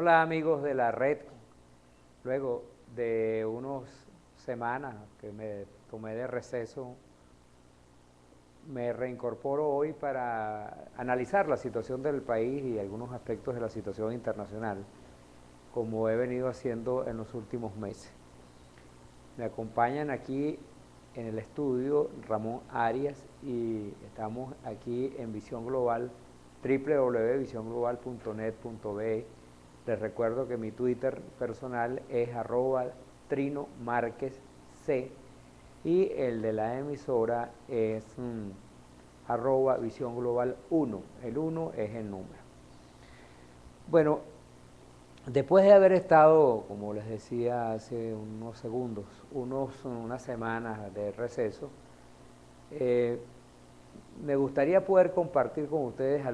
Hola amigos de la red, luego de unas semanas que me tomé de receso, me reincorporo hoy para analizar la situación del país y algunos aspectos de la situación internacional, como he venido haciendo en los últimos meses. Me acompañan aquí en el estudio Ramón Arias y estamos aquí en Visión Global, www.visionglobal.net.be. Les recuerdo que mi Twitter personal es @TrinoMárquezC y el de la emisora es Visión Global 1. El 1 es el número. Bueno, después de haber estado, como les decía hace unos segundos, unas semanas de receso, me gustaría poder compartir con ustedes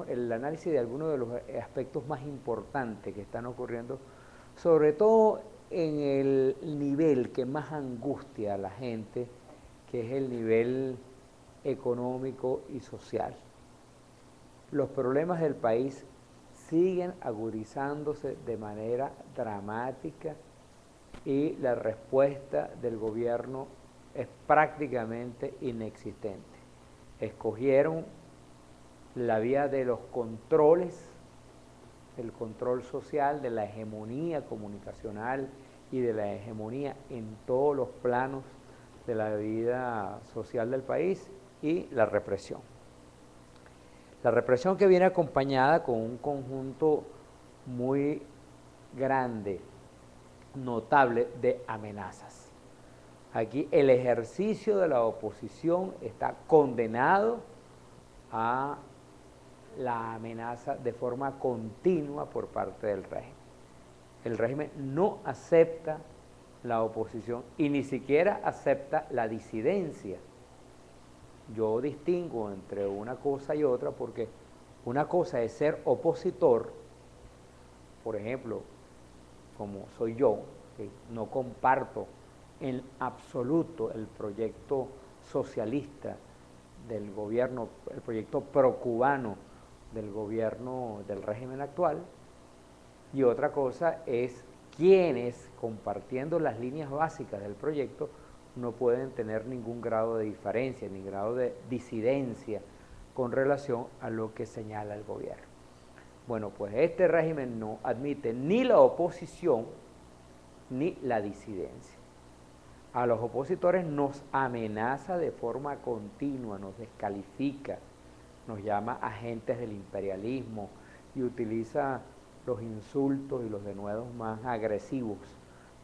el análisis de algunos de los aspectos más importantes que están ocurriendo, sobre todo en el nivel que más angustia a la gente, que es el nivel económico y social. Los problemas del país siguen agudizándose de manera dramática y la respuesta del gobierno es prácticamente inexistente. Escogieron la vía de los controles, del control social, de la hegemonía comunicacional y de la hegemonía en todos los planos de la vida social del país, y la represión. La represión que viene acompañada con un conjunto muy grande, notable, de amenazas. Aquí el ejercicio de la oposición está condenado a la amenaza de forma continua por parte del régimen. El régimen no acepta la oposición y ni siquiera acepta la disidencia. Yo distingo entre una cosa y otra porque una cosa es ser opositor, por ejemplo, como soy yo, que no comparto en absoluto el proyecto socialista del gobierno, el proyecto procubano del gobierno del régimen actual, y otra cosa es quienes, compartiendo las líneas básicas del proyecto, no pueden tener ningún grado de diferencia, ni grado de disidencia con relación a lo que señala el gobierno. Bueno, pues este régimen no admite ni la oposición ni la disidencia. A los opositores nos amenaza de forma continua, nos descalifica, nos llama agentes del imperialismo y utiliza los insultos y los denuedos más agresivos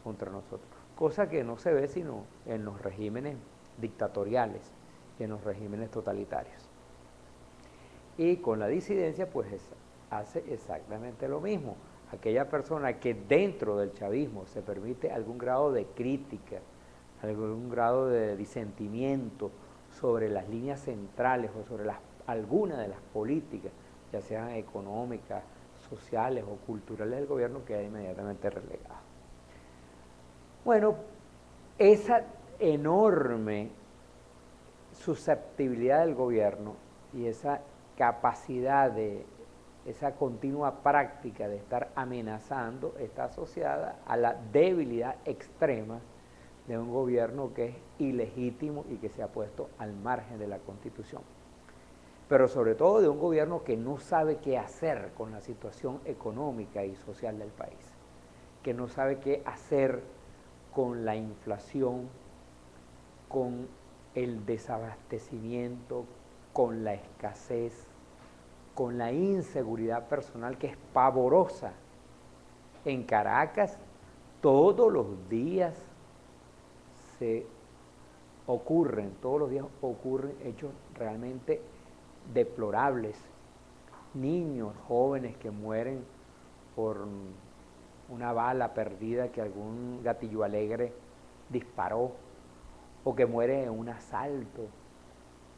contra nosotros, cosa que no se ve sino en los regímenes dictatoriales y en los regímenes totalitarios. Y con la disidencia pues hace exactamente lo mismo. Aquella persona que dentro del chavismo se permite algún grado de crítica, algún grado de disentimiento sobre las líneas centrales o sobre alguna de las políticas, ya sean económicas, sociales o culturales del gobierno, queda inmediatamente relegado. Bueno, esa enorme susceptibilidad del gobierno y esa capacidad de esa continua práctica de estar amenazando está asociada a la debilidad extrema de un gobierno que es ilegítimo y que se ha puesto al margen de la Constitución. Pero sobre todo de un gobierno que no sabe qué hacer con la situación económica y social del país, que no sabe qué hacer con la inflación, con el desabastecimiento, con la escasez, con la inseguridad personal que es pavorosa. En Caracas todos los días ocurren hechos realmente deplorables. Niños, jóvenes que mueren por una bala perdida que algún gatillo alegre disparó, o que muere en un asalto,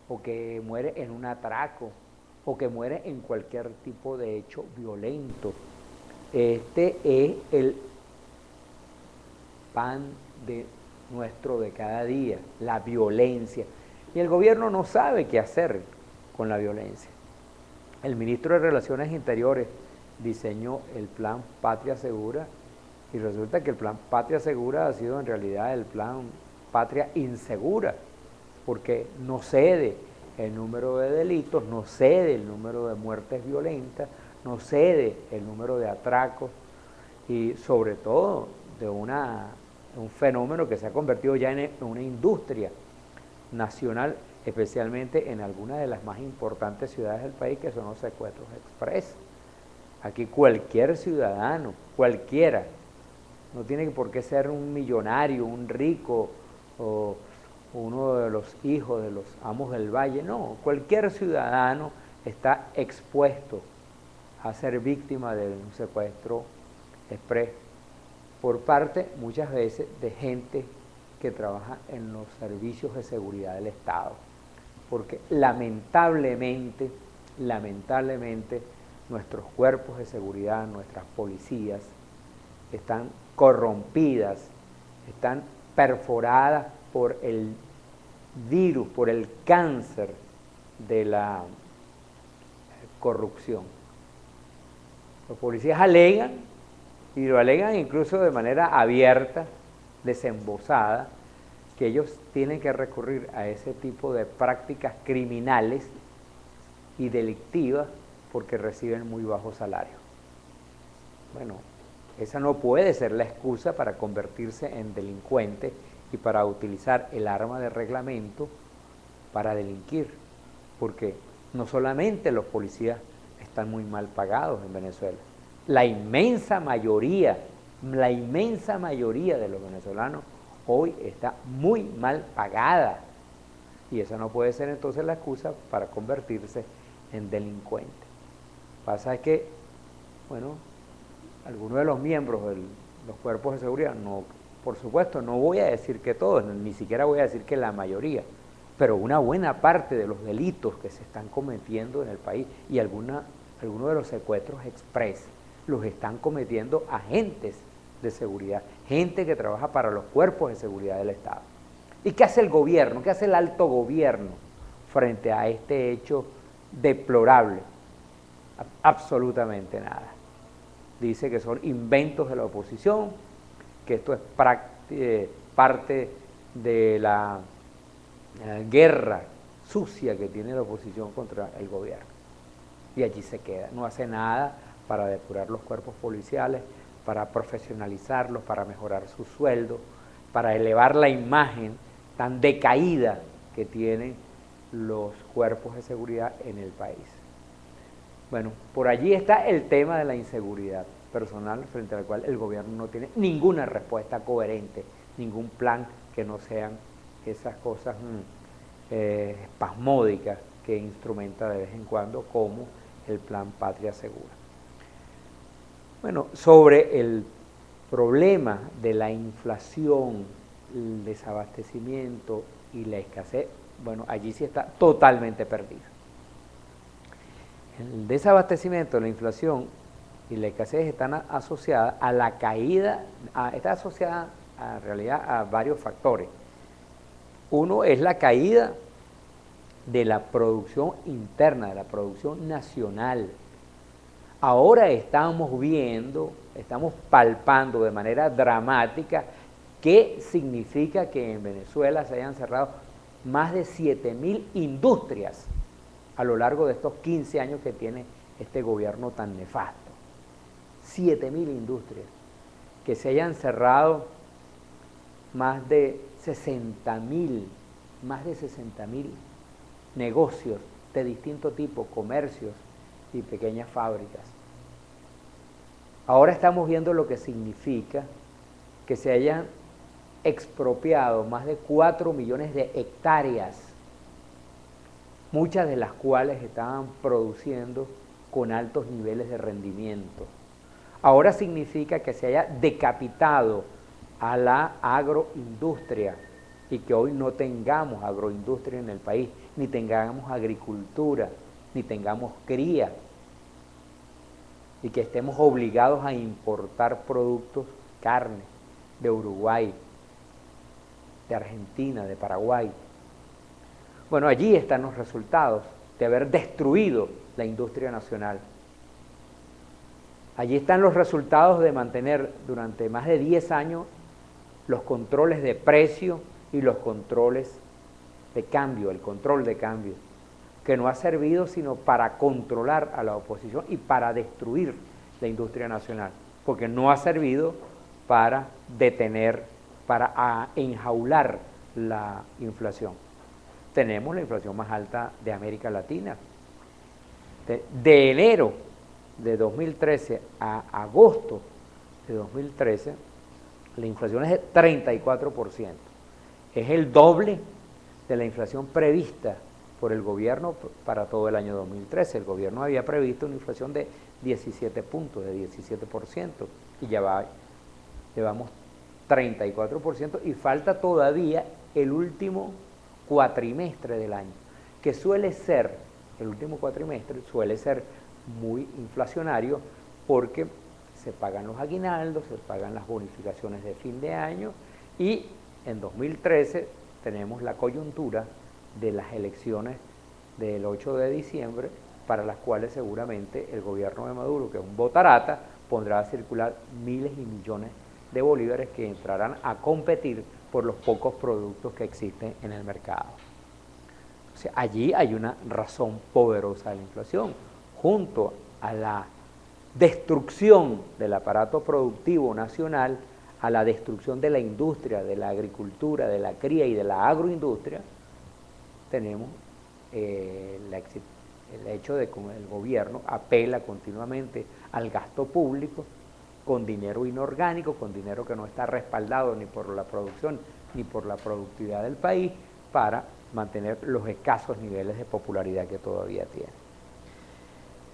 o que muere en un atraco, o que muere en cualquier tipo de hecho violento. Este es el pan nuestro de cada día, la violencia. Y el gobierno no sabe qué hacer con la violencia. El ministro de Relaciones Interiores, diseñó el plan Patria Segura y resulta que el plan Patria Segura ha sido en realidad el plan Patria Insegura, porque no cede el número de delitos, no cede el número de muertes violentas, no cede el número de atracos y sobre todo de un fenómeno que se ha convertido ya en una industria nacional, especialmente en algunas de las más importantes ciudades del país, que son los secuestros express. Aquí cualquier ciudadano, cualquiera, no tiene por qué ser un millonario, un rico o uno de los hijos de los amos del valle, no, cualquier ciudadano está expuesto a ser víctima de un secuestro express por parte muchas veces de gente que trabaja en los servicios de seguridad del Estado, porque lamentablemente nuestros cuerpos de seguridad, nuestras policías están corrompidas, están perforadas por el virus, por el cáncer de la corrupción. Los policías alegan, y lo alegan incluso de manera abierta, desembosada, que ellos tienen que recurrir a ese tipo de prácticas criminales y delictivas porque reciben muy bajos salarios. Bueno, esa no puede ser la excusa para convertirse en delincuente y para utilizar el arma de reglamento para delinquir, porque no solamente los policías están muy mal pagados en Venezuela, la inmensa mayoría de los venezolanos hoy está muy mal pagada, y esa no puede ser entonces la excusa para convertirse en delincuente. Pasa que, bueno, algunos de los miembros de los cuerpos de seguridad, no, por supuesto, no voy a decir que todos, ni siquiera voy a decir que la mayoría, pero una buena parte de los delitos que se están cometiendo en el país y algunos de los secuestros express los están cometiendo agentes de seguridad, gente que trabaja para los cuerpos de seguridad del Estado. ¿Y qué hace el gobierno? ¿Qué hace el alto gobierno frente a este hecho deplorable? Absolutamente nada. Dice que son inventos de la oposición, que esto es parte de la guerra sucia que tiene la oposición contra el gobierno. Y allí se queda, no hace nada para depurar los cuerpos policiales, para profesionalizarlos, para mejorar su sueldo, para elevar la imagen tan decaída que tienen los cuerpos de seguridad en el país. Bueno, por allí está el tema de la inseguridad personal, frente al cual el gobierno no tiene ninguna respuesta coherente, ningún plan que no sean esas cosas espasmódicas que instrumenta de vez en cuando, como el plan Patria Segura. Bueno, sobre el problema de la inflación, el desabastecimiento y la escasez, bueno, allí sí está totalmente perdido. El desabastecimiento, la inflación y la escasez están asociadas a la caída, está asociada en realidad a varios factores. Uno es la caída de la producción interna, de la producción nacional. Ahora estamos palpando de manera dramática qué significa que en Venezuela se hayan cerrado más de 7.000 industrias a lo largo de estos 15 años que tiene este gobierno tan nefasto. 7.000 industrias, que se hayan cerrado más de 60.000 negocios de distinto tipo, comercios y pequeñas fábricas. Ahora estamos viendo lo que significa que se hayan expropiado más de 4 millones de hectáreas, muchas de las cuales estaban produciendo con altos niveles de rendimiento. Ahora significa que se haya decapitado a la agroindustria y que hoy no tengamos agroindustria en el país, ni tengamos agricultura, ni tengamos cría, y que estemos obligados a importar productos, carne, de Uruguay, de Argentina, de Paraguay. Bueno, allí están los resultados de haber destruido la industria nacional. Allí están los resultados de mantener durante más de 10 años los controles de precio y los controles de cambio, el control de cambio, que no ha servido sino para controlar a la oposición y para destruir la industria nacional, porque no ha servido para detener, para enjaular la inflación. Tenemos la inflación más alta de América Latina. De enero de 2013 a agosto de 2013, la inflación es de 34%. Es el doble de la inflación prevista por el gobierno para todo el año 2013. El gobierno había previsto una inflación de 17 puntos, de 17%, y ya llevamos 34% y falta todavía el último cuatrimestre del año, que suele ser, el último cuatrimestre suele ser muy inflacionario porque se pagan los aguinaldos, se pagan las bonificaciones de fin de año y en 2013 tenemos la coyuntura de las elecciones del 8 de diciembre para las cuales seguramente el gobierno de Maduro, que es un botarata, pondrá a circular miles y millones de bolívares que entrarán a competir por los pocos productos que existen en el mercado. O sea, allí hay una razón poderosa de la inflación, junto a la destrucción del aparato productivo nacional, a la destrucción de la industria, de la agricultura, de la cría y de la agroindustria, tenemos el hecho de que el gobierno apela continuamente al gasto público con dinero inorgánico, con dinero que no está respaldado ni por la producción ni por la productividad del país, para mantener los escasos niveles de popularidad que todavía tiene.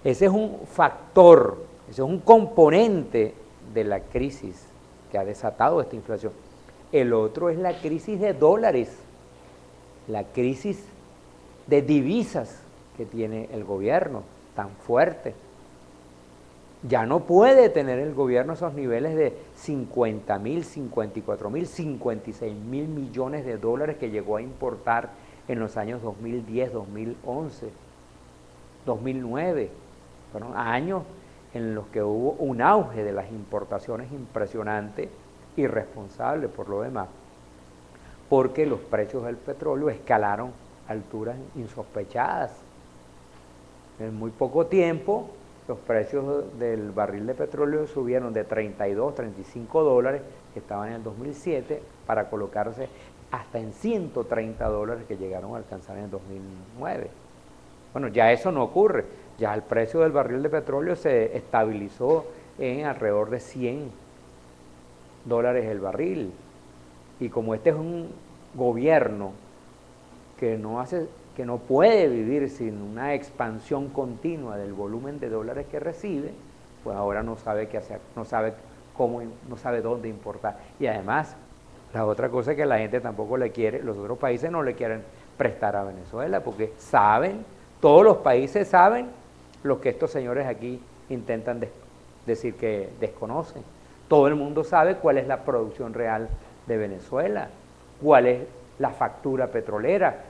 Ese es un factor, ese es un componente de la crisis que ha desatado esta inflación. El otro es la crisis de dólares, la crisis de divisas que tiene el gobierno tan fuerte. Ya no puede tener el gobierno esos niveles de 50.000, 54.000, 56.000 millones de dólares que llegó a importar en los años 2010, 2011, 2009. Fueron años en los que hubo un auge de las importaciones impresionante, irresponsable por lo demás, porque los precios del petróleo escalaron a alturas insospechadas. En muy poco tiempo, los precios del barril de petróleo subieron de 32, 35 dólares, que estaban en el 2007, para colocarse hasta en 130 dólares que llegaron a alcanzar en el 2009. Bueno, ya eso no ocurre, ya el precio del barril de petróleo se estabilizó en alrededor de 100 dólares el barril. Y como este es un gobierno que no puede vivir sin una expansión continua del volumen de dólares que recibe, pues ahora no sabe qué hacer, no sabe cómo, no sabe dónde importar. Y además, la otra cosa es que la gente tampoco le quiere, los otros países no le quieren prestar a Venezuela, porque saben, todos los países saben lo que estos señores aquí intentan decir que desconocen. Todo el mundo sabe cuál es la producción real de Venezuela, cuál es la factura petrolera,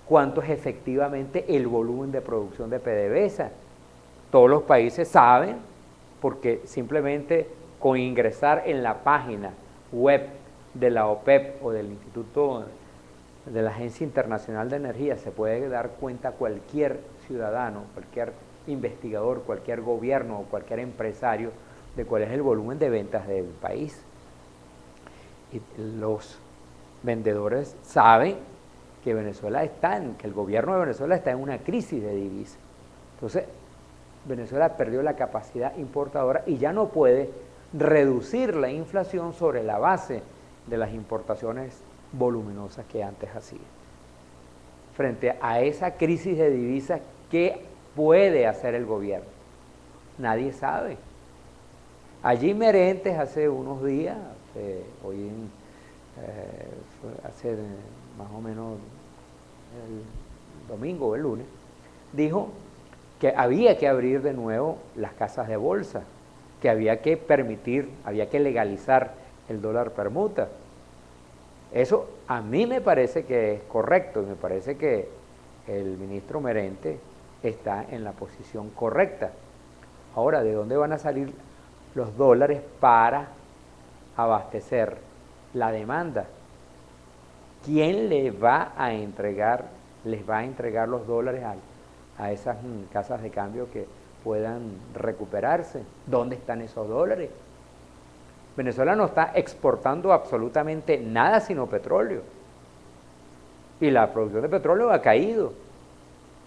cuánto es efectivamente el volumen de producción de PDVSA. Todos los países saben, porque simplemente con ingresar en la página web de la OPEP o del Instituto de la Agencia Internacional de Energía se puede dar cuenta cualquier ciudadano, cualquier investigador, cualquier gobierno o cualquier empresario de cuál es el volumen de ventas del país. Y los vendedores saben que que el gobierno de Venezuela está en una crisis de divisas. Entonces, Venezuela perdió la capacidad importadora y ya no puede reducir la inflación sobre la base de las importaciones voluminosas que antes hacía. Frente a esa crisis de divisas, ¿qué puede hacer el gobierno? Nadie sabe. Allí Merentes hace unos días, hace más o menos el domingo o el lunes, dijo que había que abrir de nuevo las casas de bolsa, que había que permitir, había que legalizar el dólar permuta. Eso a mí me parece que es correcto, y me parece que el ministro Merente está en la posición correcta. Ahora, ¿de dónde van a salir los dólares para abastecer la demanda. ¿Quién les va a entregar los dólares a esas casas de cambio que puedan recuperarse? ¿Dónde están esos dólares? Venezuela no está exportando absolutamente nada sino petróleo. Y la producción de petróleo ha caído.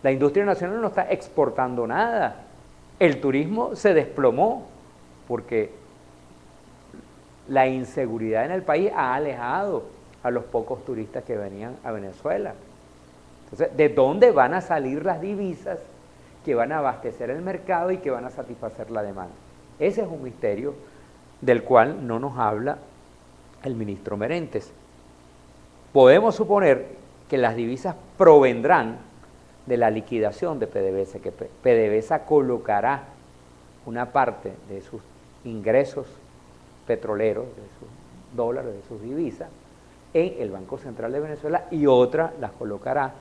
La industria nacional no está exportando nada. El turismo se desplomó porque la inseguridad en el país ha alejado a los pocos turistas que venían a Venezuela. Entonces, ¿de dónde van a salir las divisas que van a abastecer el mercado y que van a satisfacer la demanda? Ese es un misterio del cual no nos habla el ministro Merentes. Podemos suponer que las divisas provendrán de la liquidación de PDVSA, que PDVSA colocará una parte de sus ingresos petroleros, de sus dólares, de sus divisas, en el Banco Central de Venezuela y otra las colocará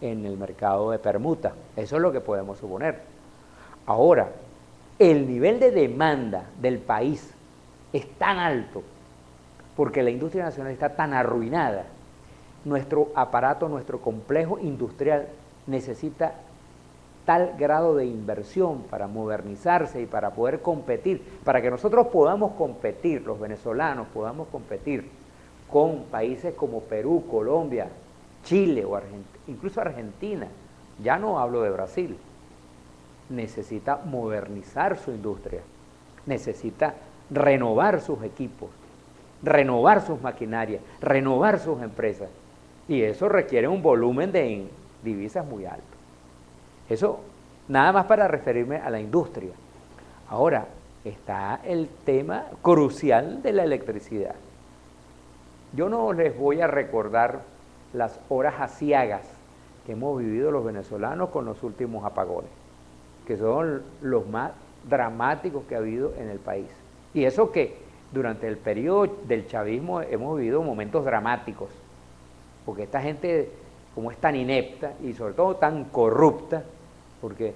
en el mercado de permuta. Eso es lo que podemos suponer. Ahora, el nivel de demanda del país es tan alto porque la industria nacional está tan arruinada. Nuestro aparato, nuestro complejo industrial necesita tal grado de inversión para modernizarse y para poder competir, para que nosotros podamos competir, los venezolanos podamos competir con países como Perú, Colombia, Chile o incluso Argentina. Ya no hablo de Brasil. Necesita modernizar su industria, necesita renovar sus equipos, renovar sus maquinarias, renovar sus empresas. Y eso requiere un volumen de divisas muy alto. Eso nada más para referirme a la industria. Ahora, está el tema crucial de la electricidad. Yo no les voy a recordar las horas aciagas que hemos vivido los venezolanos con los últimos apagones, que son los más dramáticos que ha habido en el país. Y eso que durante el periodo del chavismo hemos vivido momentos dramáticos, porque esta gente, como es tan inepta y sobre todo tan corrupta, porque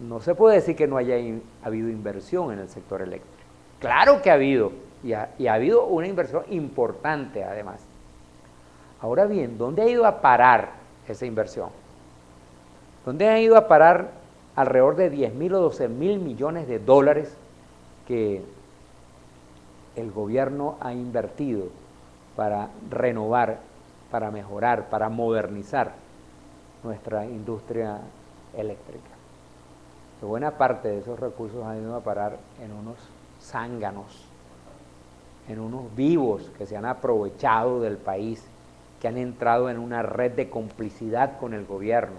no se puede decir que no haya habido inversión en el sector eléctrico. Claro que ha habido, y ha habido una inversión importante además. Ahora bien, ¿dónde ha ido a parar esa inversión? ¿Dónde ha ido a parar alrededor de 10.000 o 12.000 millones de dólares que el gobierno ha invertido para renovar, para mejorar, para modernizar nuestra industria eléctrica? Que buena parte de esos recursos han ido a parar en unos zánganos, en unos vivos que se han aprovechado del país, que han entrado en una red de complicidad con el gobierno.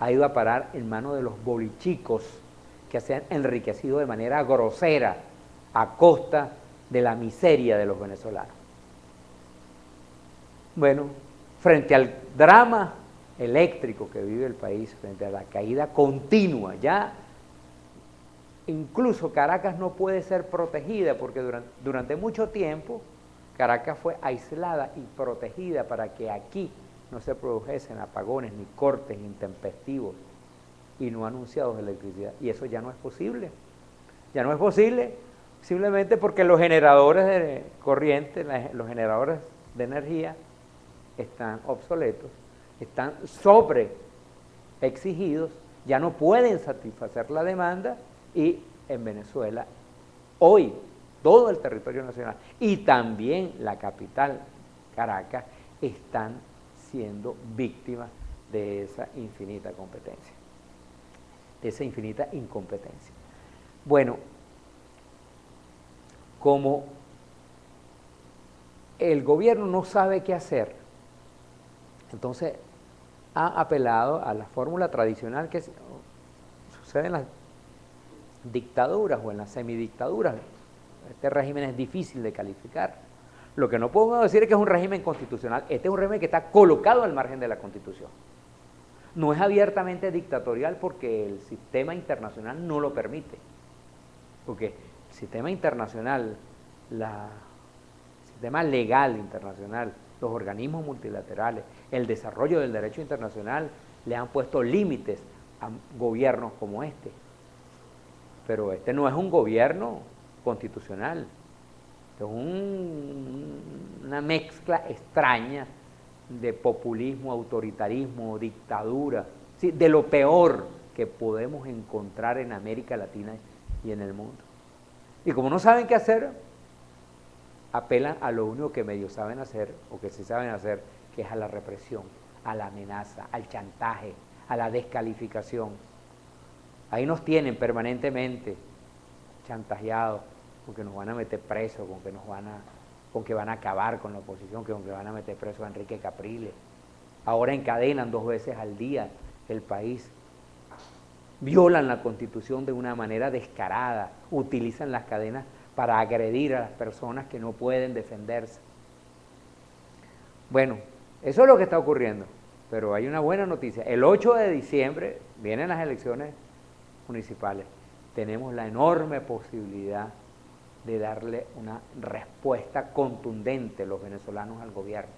Ha ido a parar en manos de los bolichicos que se han enriquecido de manera grosera a costa de la miseria de los venezolanos. Bueno, frente al drama eléctrico que vive el país, frente a la caída continua, ya incluso Caracas no puede ser protegida porque durante mucho tiempo Caracas fue aislada y protegida para que aquí no se produjesen apagones ni cortes intempestivos y no anunciados de electricidad. Y eso ya no es posible. Ya no es posible simplemente porque los generadores de corriente, los generadores de energía están obsoletos, están sobre exigidos, ya no pueden satisfacer la demanda y en Venezuela hoy todo el territorio nacional y también la capital, Caracas, están siendo víctimas de esa infinita competencia, de esa infinita incompetencia. Bueno, como el gobierno no sabe qué hacer, entonces ha apelado a la fórmula tradicional que sucede en las dictaduras o en las semidictaduras. Este régimen es difícil de calificar. Lo que no podemos decir es que es un régimen constitucional. Este es un régimen que está colocado al margen de la Constitución. No es abiertamente dictatorial porque el sistema internacional no lo permite. Porque el sistema internacional, el sistema legal internacional, los organismos multilaterales, el desarrollo del derecho internacional le han puesto límites a gobiernos como este. Pero este no es un gobierno constitucional. Es una mezcla extraña de populismo, autoritarismo, dictadura, ¿sí? De lo peor que podemos encontrar en América Latina y en el mundo. Y como no saben qué hacer, apelan a lo único que medio saben hacer, o que sí saben hacer, que es a la represión, a la amenaza, al chantaje, a la descalificación. Ahí nos tienen permanentemente chantajeados, con que nos van a meter presos, con que van a acabar con la oposición, con que van a meter preso a Enrique Capriles. Ahora encadenan 2 veces al día el país. Violan la Constitución de una manera descarada, utilizan las cadenas para agredir a las personas que no pueden defenderse. Bueno, eso es lo que está ocurriendo, pero hay una buena noticia. El 8 de diciembre vienen las elecciones municipales. Tenemos la enorme posibilidad de darle una respuesta contundente los venezolanos al gobierno,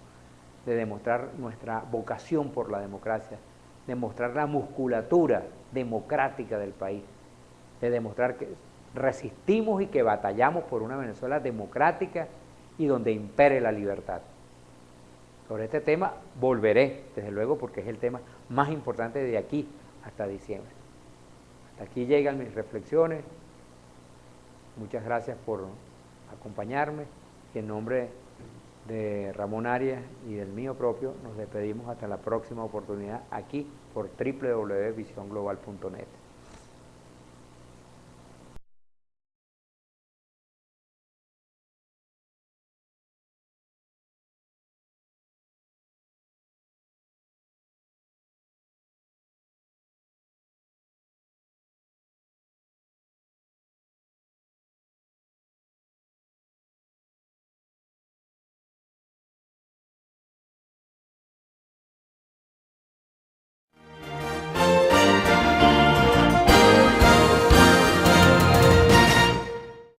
de demostrar nuestra vocación por la democracia, de mostrar la musculatura democrática del país, de demostrar que resistimos y que batallamos por una Venezuela democrática y donde impere la libertad. Sobre este tema volveré, desde luego, porque es el tema más importante de aquí hasta diciembre. Hasta aquí llegan mis reflexiones. Muchas gracias por acompañarme. Y en nombre de Ramón Arias y del mío propio, nos despedimos hasta la próxima oportunidad aquí por www.visionglobal.net.